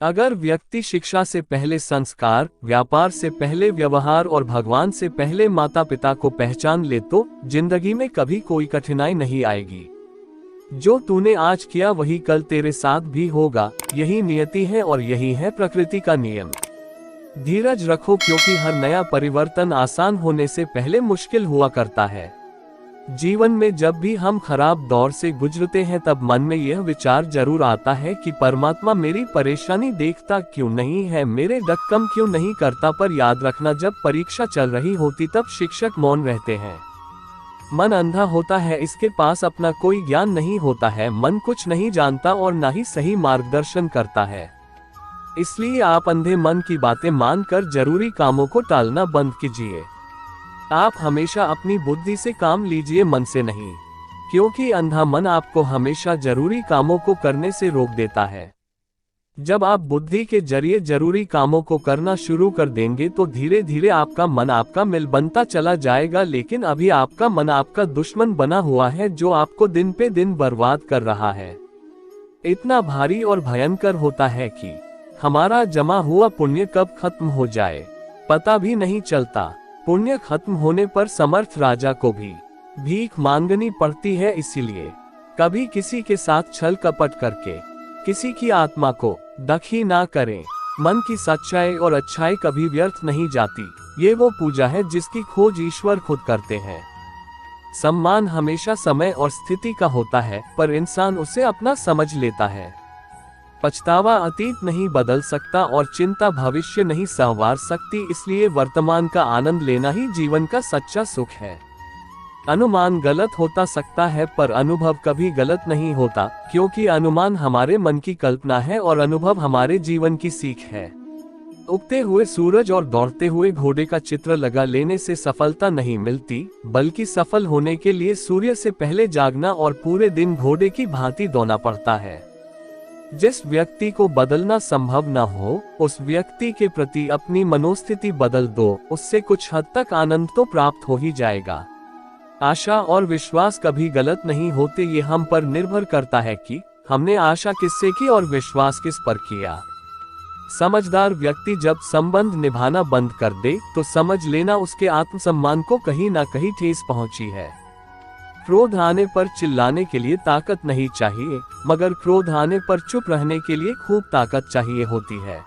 अगर व्यक्ति शिक्षा से पहले संस्कार, व्यापार से पहले व्यवहार और भगवान से पहले माता पिता को पहचान ले तो जिंदगी में कभी कोई कठिनाई नहीं आएगी। जो तूने आज किया वही कल तेरे साथ भी होगा, यही नियति है और यही है प्रकृति का नियम। धीरज रखो क्योंकि हर नया परिवर्तन आसान होने से पहले मुश्किल हुआ करता है। जीवन में जब भी हम खराब दौर से गुजरते हैं तब मन में यह विचार जरूर आता है कि परमात्मा मेरी परेशानी देखता क्यों नहीं है, मेरे दुख कम क्यों नहीं करता। पर याद रखना, जब परीक्षा चल रही होती तब शिक्षक मौन रहते हैं। मन अंधा होता है, इसके पास अपना कोई ज्ञान नहीं होता है। मन कुछ नहीं जानता और ना ही सही मार्गदर्शन करता है। इसलिए आप अंधे मन की बातें मानकर जरूरी कामों को टालना बंद कीजिए। आप हमेशा अपनी बुद्धि से काम लीजिए, मन से नहीं, क्योंकि अंधा मन आपको हमेशा जरूरी कामों को करने से रोक देता है। जब आप बुद्धि के जरिए जरूरी कामों को करना शुरू कर देंगे तो धीरे धीरे आपका मन आपका मिल बनता चला जाएगा। लेकिन अभी आपका मन आपका दुश्मन बना हुआ है, जो आपको दिन पे दिन बर्बाद कर रहा है। इतना भारी और भयंकर होता है कि हमारा जमा हुआ पुण्य कब खत्म हो जाए पता भी नहीं चलता। पुण्य खत्म होने पर समर्थ राजा को भी भीख मांगनी पड़ती है। इसीलिए कभी किसी के साथ छल कपट करके किसी की आत्मा को दुखी ना करें। मन की सच्चाई और अच्छाई कभी व्यर्थ नहीं जाती। ये वो पूजा है जिसकी खोज ईश्वर खुद करते हैं। सम्मान हमेशा समय और स्थिति का होता है, पर इंसान उसे अपना समझ लेता है। पछतावा अतीत नहीं बदल सकता और चिंता भविष्य नहीं संवार सकती। इसलिए वर्तमान का आनंद लेना ही जीवन का सच्चा सुख है। अनुमान गलत होता सकता है पर अनुभव कभी गलत नहीं होता, क्योंकि अनुमान हमारे मन की कल्पना है और अनुभव हमारे जीवन की सीख है। उगते हुए सूरज और दौड़ते हुए घोड़े का चित्र लगा लेने से सफलता नहीं मिलती, बल्कि सफल होने के लिए सूर्य से पहले जागना और पूरे दिन घोड़े की भांति दौड़ना पड़ता है। जिस व्यक्ति को बदलना संभव न हो, उस व्यक्ति के प्रति अपनी मनोस्थिति बदल दो, उससे कुछ हद तक आनंद तो प्राप्त हो ही जाएगा। आशा और विश्वास कभी गलत नहीं होते, ये हम पर निर्भर करता है कि हमने आशा किससे की और विश्वास किस पर किया। समझदार व्यक्ति जब संबंध निभाना बंद कर दे तो समझ लेना उसके आत्मसम्मान को कहीं ना कहीं ठेस पहुंची है। क्रोध आने पर चिल्लाने के लिए ताकत नहीं चाहिए, मगर क्रोध आने पर चुप रहने के लिए खूब ताकत चाहिए होती है।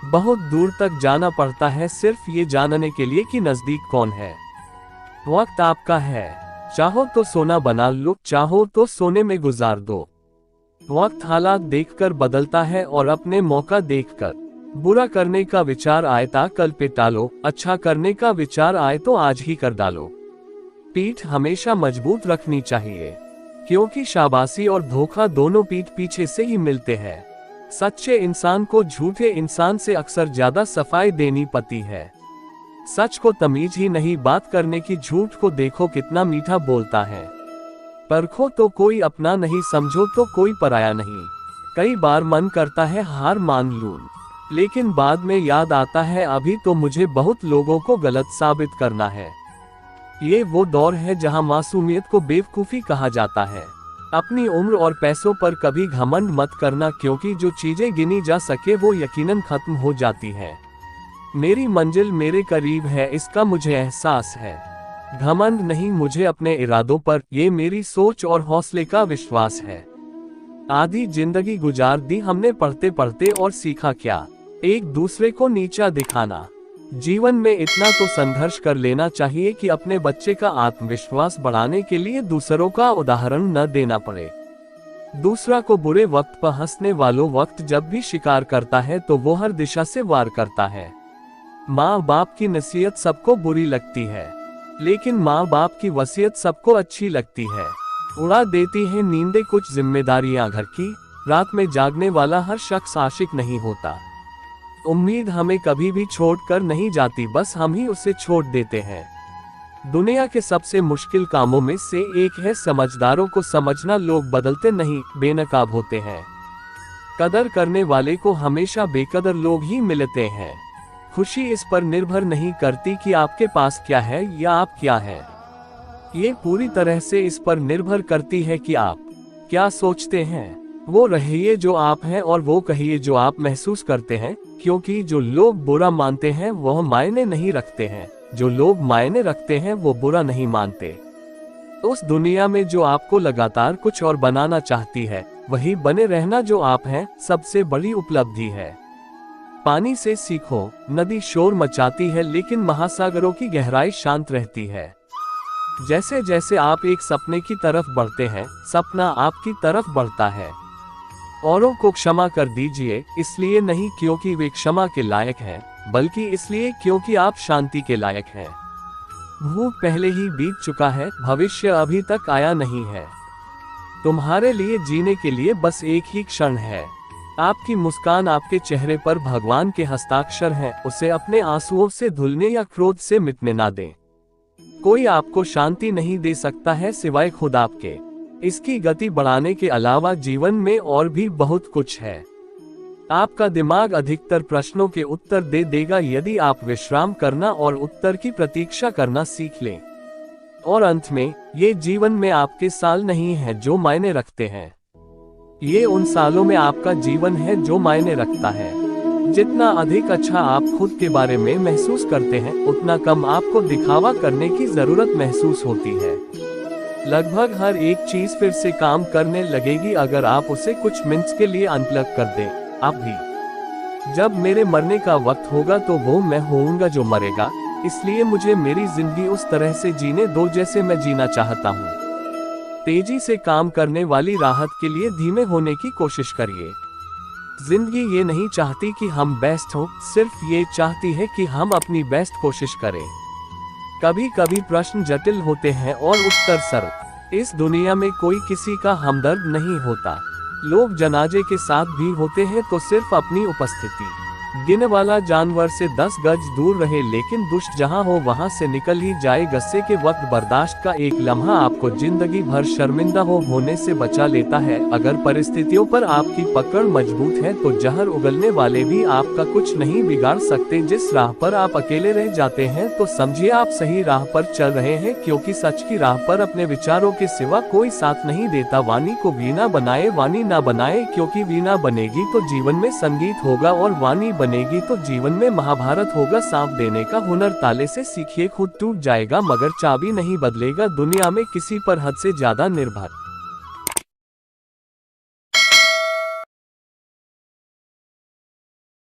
बहुत दूर तक जाना पड़ता है सिर्फ ये जानने के लिए कि नजदीक कौन है। वक्त आपका है, चाहो तो सोना बना लो, चाहो तो सोने में गुजार दो। वक्त हालात देखकर बदलता है और अपने मौका देखकर। बुरा करने का विचार आए ता कल पे टालो, अच्छा करने का विचार आए तो आज ही कर डालो। पीठ हमेशा मजबूत रखनी चाहिए, क्योंकि शाबाशी और धोखा दोनों पीठ पीछे से ही मिलते हैं। सच्चे इंसान को झूठे इंसान से अक्सर ज्यादा सफाई देनी पड़ती है। सच को तमीज ही नहीं बात करने की, झूठ को देखो कितना मीठा बोलता है। परखो तो कोई अपना नहीं, समझो तो कोई पराया नहीं। कई बार मन करता है हार मान लूं, लेकिन बाद में याद आता है अभी तो मुझे बहुत लोगों को गलत साबित करना है। ये वो दौर है जहां मासूमियत को बेवकूफी कहा जाता है। अपनी उम्र और पैसों पर कभी घमंड मत करना, क्योंकि जो चीजें गिनी जा सके वो यकीनन खत्म हो जाती है। मेरी मंजिल मेरे करीब है, इसका मुझे एहसास है। घमंड नहीं मुझे अपने इरादों पर, ये मेरी सोच और हौसले का विश्वास है। आधी जिंदगी गुजार दी हमने पढ़ते पढ़ते, और सीखा क्या? एक दूसरे को नीचा दिखाना। जीवन में इतना तो संघर्ष कर लेना चाहिए कि अपने बच्चे का आत्मविश्वास बढ़ाने के लिए दूसरों का उदाहरण न देना पड़े। दूसरा को बुरे वक्त पर हंसने वालों वक्त जब भी शिकार करता है तो वो हर दिशा से वार करता है। माँ बाप की नसीहत सबको बुरी लगती है, लेकिन माँ बाप की वसीयत सबको अच्छी लगती है। उड़ा देती है नींदें कुछ जिम्मेदारियां घर की, रात में जागने वाला हर शख्स आशिक नहीं होता। उम्मीद हमें कभी भी छोड़ कर नहीं जाती, बस हम ही उसे छोड़ देते हैं। दुनिया के सबसे मुश्किल कामों में से एक है समझदारों को समझना। लोग बदलते नहीं, बेनकाब होते हैं। कदर करने वाले को हमेशा बेकदर लोग ही मिलते हैं। खुशी इस पर निर्भर नहीं करती कि आपके पास क्या है या आप क्या हैं। ये पूरी तरह से इस पर निर्भर करती है कि आप क्या सोचते हैं। वो रहिए जो आप हैं और वो कहिए जो आप महसूस करते हैं, क्योंकि जो लोग बुरा मानते हैं वह मायने नहीं रखते हैं, जो लोग मायने रखते हैं वो बुरा नहीं मानते। उस दुनिया में जो आपको लगातार कुछ और बनाना चाहती है, वही बने रहना जो आप हैं सबसे बड़ी उपलब्धि है। पानी से सीखो, नदी शोर मचाती है लेकिन महासागरों की गहराई शांत रहती है। जैसे जैसे आप एक सपने की तरफ बढ़ते हैं, सपना आपकी तरफ बढ़ता है। औरों को क्षमा कर दीजिए, इसलिए नहीं क्योंकि वे क्षमा के लायक हैं, बल्कि इसलिए क्योंकि आप शांति के लायक हैं। भूत पहले ही बीत चुका है, भविष्य अभी तक आया नहीं है। तुम्हारे लिए जीने के लिए बस एक ही क्षण है। आपकी मुस्कान आपके चेहरे पर भगवान के हस्ताक्षर हैं, उसे अपने आंसुओं से धुलने या क्रोध से मिटने ना दें। कोई आपको शांति नहीं दे सकता है सिवाय खुद आपके। इसकी गति बढ़ाने के अलावा जीवन में और भी बहुत कुछ है। आपका दिमाग अधिकतर प्रश्नों के उत्तर दे देगा यदि आप विश्राम करना और उत्तर की प्रतीक्षा करना सीख लें। और अंत में, ये जीवन में आपके साल नहीं है जो मायने रखते हैं, ये उन सालों में आपका जीवन है जो मायने रखता है। जितना अधिक अच्छा आप खुद के बारे में महसूस करते हैं, उतना कम आपको दिखावा करने की जरूरत महसूस होती है। लगभग हर एक चीज फिर से काम करने लगेगी अगर आप उसे कुछ मिनट्स के लिए अनप्लग कर दें। आप भी। जब मेरे मरने का वक्त होगा तो वो मैं होऊंगा जो मरेगा, इसलिए मुझे मेरी जिंदगी उस तरह से जीने दो जैसे मैं जीना चाहता हूँ। तेजी से काम करने वाली राहत के लिए धीमे होने की कोशिश करिए। जिंदगी ये नहीं चाहती कि हम बेस्ट हों, सिर्फ ये चाहती है कि हम अपनी बेस्ट कोशिश करें। कभी कभी प्रश्न जटिल होते हैं और उत्तर सरल। इस दुनिया में कोई किसी का हमदर्द नहीं होता। लोग जनाजे के साथ भी होते हैं तो सिर्फ अपनी उपस्थिति। गिनने वाला जानवर से 10 गज दूर रहे लेकिन दुष्ट जहां हो वहां से निकल ही जाए। गुस्से के वक्त बर्दाश्त का एक लम्हा आपको जिंदगी भर शर्मिंदा होने से बचा लेता है। अगर परिस्थितियों पर आपकी पकड़ मजबूत है तो जहर उगलने वाले भी आपका कुछ नहीं बिगाड़ सकते। जिस राह पर आप अकेले रह जाते हैं तो समझिए आप सही राह पर चल रहे हैं, क्योंकि सच की राह पर अपने विचारों के सिवा कोई साथ नहीं देता। वाणी को वीणा बनाए, वाणी ना बनाए, क्योंकि वीणा बनेगी तो जीवन में संगीत होगा और वाणी बनेगी तो जीवन में महाभारत होगा। सांप देने का हुनर ताले से सीखिए, खुद टूट जाएगा मगर चाबी नहीं बदलेगा। दुनिया में किसी पर हद से ज्यादा निर्भर